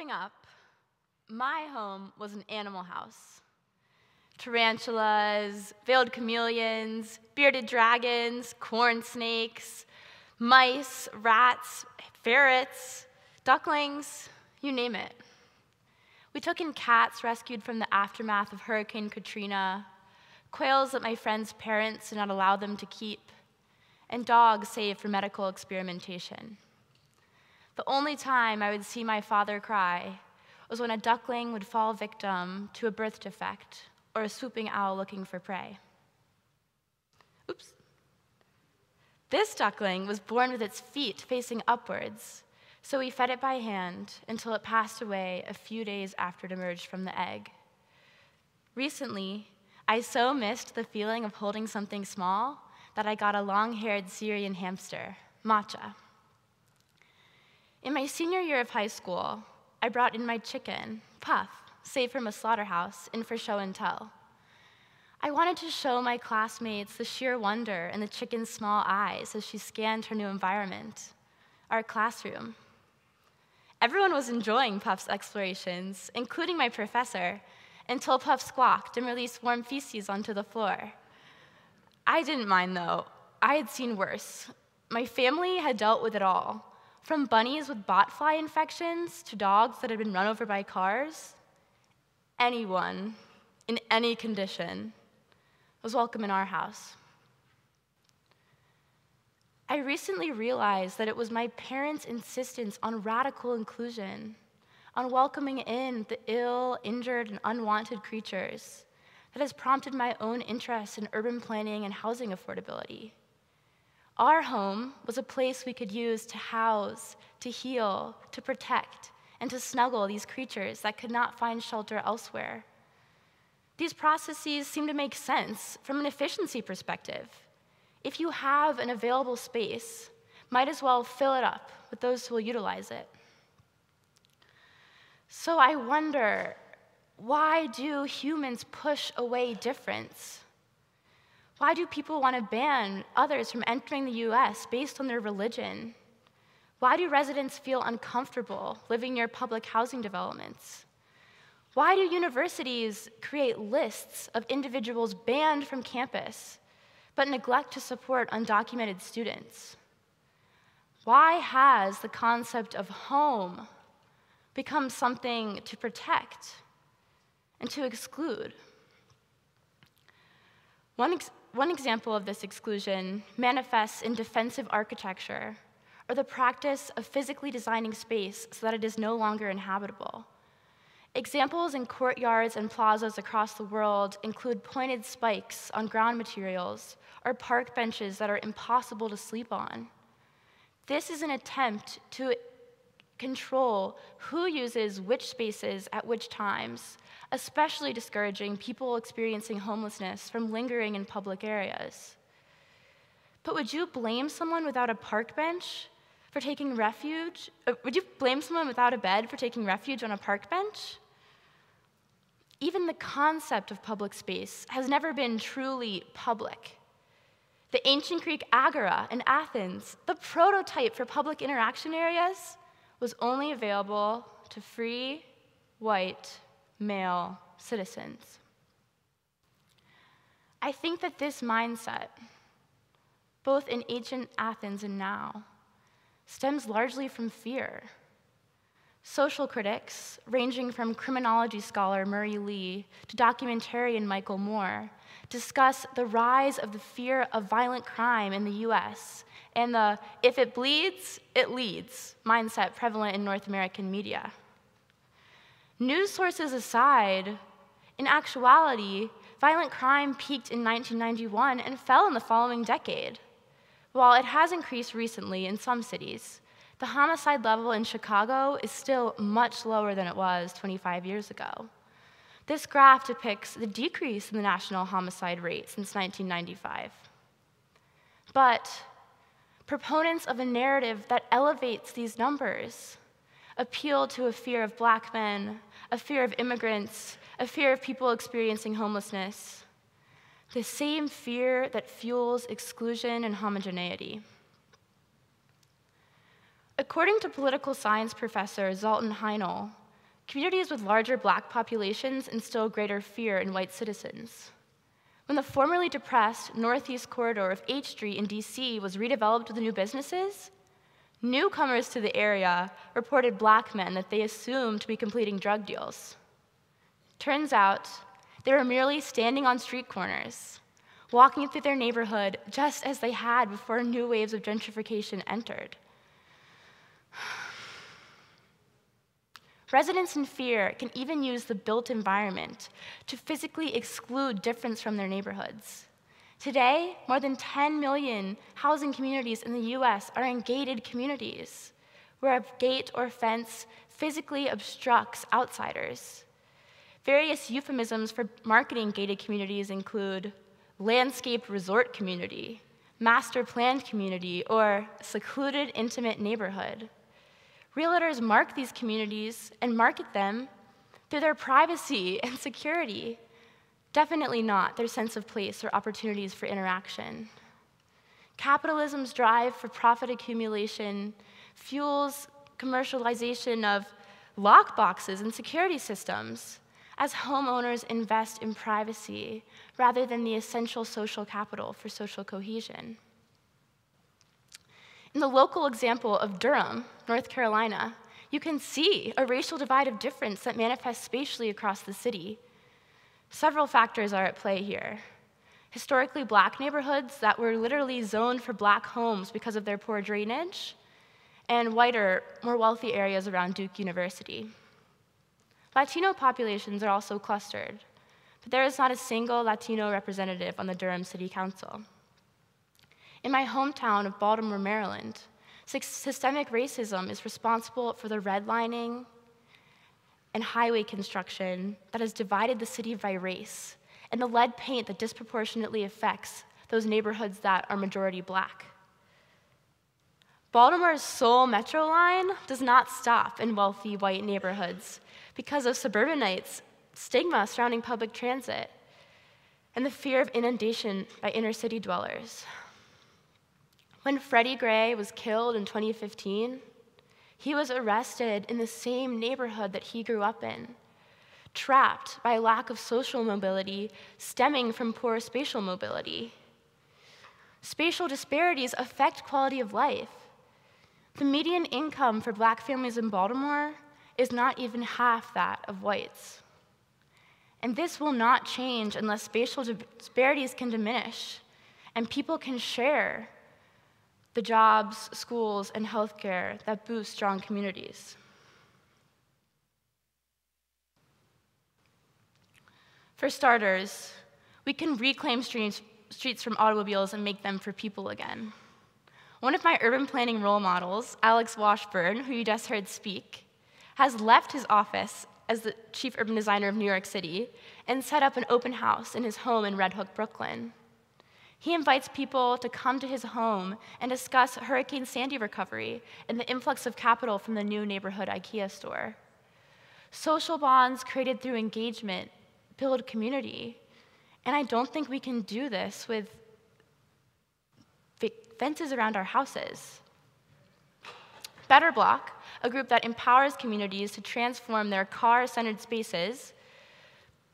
Growing up, my home was an animal house. Tarantulas, veiled chameleons, bearded dragons, corn snakes, mice, rats, ferrets, ducklings, you name it. We took in cats rescued from the aftermath of Hurricane Katrina, quails that my friends' parents did not allow them to keep, and dogs saved for medical experimentation. The only time I would see my father cry was when a duckling would fall victim to a birth defect or a swooping owl looking for prey. Oops. This duckling was born with its feet facing upwards, so we fed it by hand until it passed away a few days after it emerged from the egg. Recently, I so missed the feeling of holding something small that I got a long-haired Syrian hamster, Matcha. In my senior year of high school, I brought in my chicken, Puff, saved from a slaughterhouse, in for show and tell. I wanted to show my classmates the sheer wonder in the chicken's small eyes as she scanned her new environment, our classroom. Everyone was enjoying Puff's explorations, including my professor, until Puff squawked and released warm feces onto the floor. I didn't mind, though. I had seen worse. My family had dealt with it all, from bunnies with botfly infections to dogs that had been run over by cars. Anyone, in any condition, was welcome in our house. I recently realized that it was my parents' insistence on radical inclusion, on welcoming in the ill, injured, and unwanted creatures, that has prompted my own interest in urban planning and housing affordability. Our home was a place we could use to house, to heal, to protect, and to snuggle these creatures that could not find shelter elsewhere. These processes seem to make sense from an efficiency perspective. If you have an available space, might as well fill it up with those who will utilize it. So I wonder, why do humans push away difference? Why do people want to ban others from entering the US based on their religion? Why do residents feel uncomfortable living near public housing developments? Why do universities create lists of individuals banned from campus, but neglect to support undocumented students? Why has the concept of home become something to protect and to exclude? One example of this exclusion manifests in defensive architecture, or the practice of physically designing space so that it is no longer inhabitable. Examples in courtyards and plazas across the world include pointed spikes on ground materials or park benches that are impossible to sleep on. This is an attempt to control who uses which spaces at which times, especially discouraging people experiencing homelessness from lingering in public areas. But would you blame someone without a park bench for taking refuge? Would you blame someone without a bed for taking refuge on a park bench? Even the concept of public space has never been truly public. The ancient Greek agora in Athens, the prototype for public interaction areas, was only available to free, white, male citizens. I think that this mindset, both in ancient Athens and now, stems largely from fear. Social critics, ranging from criminology scholar Murray Lee to documentarian Michael Moore, discuss the rise of the fear of violent crime in the US and the "if it bleeds, it leads" mindset prevalent in North American media. News sources aside, in actuality, violent crime peaked in 1991 and fell in the following decade. While it has increased recently in some cities, the homicide level in Chicago is still much lower than it was 25 years ago. This graph depicts the decrease in the national homicide rate since 1995. But proponents of a narrative that elevates these numbers appeal to a fear of Black men, a fear of immigrants, a fear of people experiencing homelessness, the same fear that fuels exclusion and homogeneity. According to political science professor Zoltan Heinel, Communities with larger Black populations instill greater fear in white citizens. When the formerly depressed northeast corridor of H Street in DC was redeveloped with new businesses, newcomers to the area reported Black men that they assumed to be completing drug deals. Turns out, they were merely standing on street corners, walking through their neighborhood just as they had before new waves of gentrification entered. Residents in fear can even use the built environment to physically exclude difference from their neighborhoods. Today, more than 10 million housing communities in the US are in gated communities, where a gate or fence physically obstructs outsiders. Various euphemisms for marketing gated communities include landscape resort community, master planned community, or secluded intimate neighborhood. Realtors mark these communities and market them through their privacy and security, definitely not their sense of place or opportunities for interaction. Capitalism's drive for profit accumulation fuels commercialization of lockboxes and security systems as homeowners invest in privacy rather than the essential social capital for social cohesion. In the local example of Durham, North Carolina, you can see a racial divide of difference that manifests spatially across the city. Several factors are at play here. Historically Black neighborhoods that were literally zoned for Black homes because of their poor drainage, and whiter, more wealthy areas around Duke University. Latino populations are also clustered, but there is not a single Latino representative on the Durham City Council. In my hometown of Baltimore, Maryland, systemic racism is responsible for the redlining and highway construction that has divided the city by race, and the lead paint that disproportionately affects those neighborhoods that are majority Black. Baltimore's sole metro line does not stop in wealthy white neighborhoods because of suburbanites' stigma surrounding public transit and the fear of inundation by inner city dwellers. When Freddie Gray was killed in 2015, he was arrested in the same neighborhood that he grew up in, trapped by a lack of social mobility stemming from poor spatial mobility. Spatial disparities affect quality of life. The median income for Black families in Baltimore is not even half that of whites. And this will not change unless spatial disparities can diminish and people can share the jobs, schools, and healthcare that boost strong communities. For starters, we can reclaim streets from automobiles and make them for people again. One of my urban planning role models, Alex Washburn, who you just heard speak, has left his office as the chief urban designer of New York City and set up an open house in his home in Red Hook, Brooklyn. He invites people to come to his home and discuss Hurricane Sandy recovery and the influx of capital from the new neighborhood IKEA store. Social bonds created through engagement build community, and I don't think we can do this with fences around our houses. Better Block, a group that empowers communities to transform their car-centered spaces,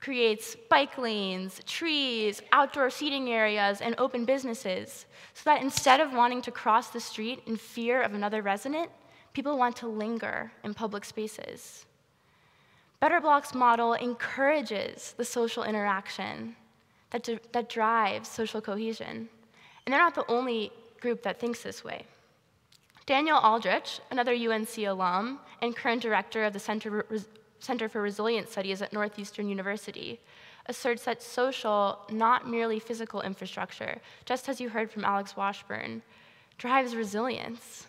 creates bike lanes, trees, outdoor seating areas, and open businesses, so that instead of wanting to cross the street in fear of another resident, people want to linger in public spaces. Better Block's model encourages the social interaction that drives social cohesion, and they're not the only group that thinks this way. Daniel Aldrich, another UNC alum and current director of the Center for Resilience Studies at Northeastern University, asserts that social, not merely physical infrastructure, just as you heard from Alex Washburn, drives resilience.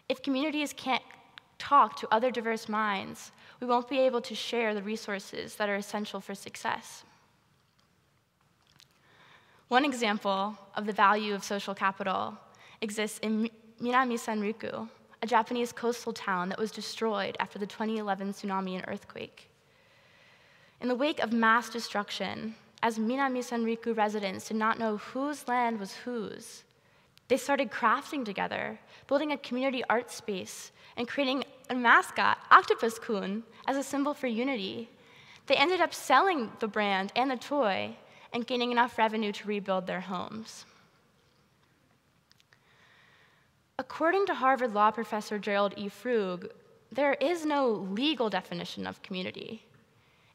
If communities can't talk to other diverse minds, we won't be able to share the resources that are essential for success. One example of the value of social capital exists in Minami-Sanriku, a Japanese coastal town that was destroyed after the 2011 tsunami and earthquake. In the wake of mass destruction, as Minami-Sanriku residents did not know whose land was whose, they started crafting together, building a community art space, and creating a mascot, Octopus Kun, as a symbol for unity. They ended up selling the brand and the toy and gaining enough revenue to rebuild their homes. According to Harvard Law professor Gerald E. Frug, there is no legal definition of community.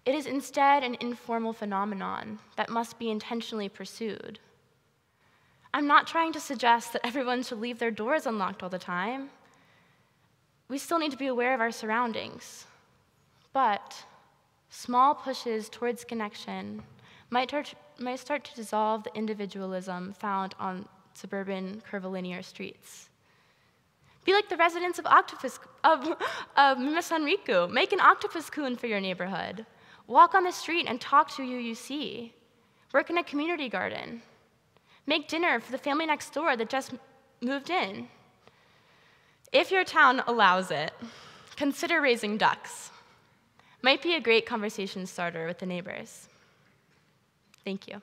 It is instead an informal phenomenon that must be intentionally pursued. I'm not trying to suggest that everyone should leave their doors unlocked all the time. We still need to be aware of our surroundings. But small pushes towards connection might start to dissolve the individualism found on suburban curvilinear streets. Be like the residents of Mimasanriku. Make an octopus kun for your neighborhood. Walk on the street and talk to who you see. Work in a community garden. Make dinner for the family next door that just moved in. If your town allows it, consider raising ducks. Might be a great conversation starter with the neighbors. Thank you.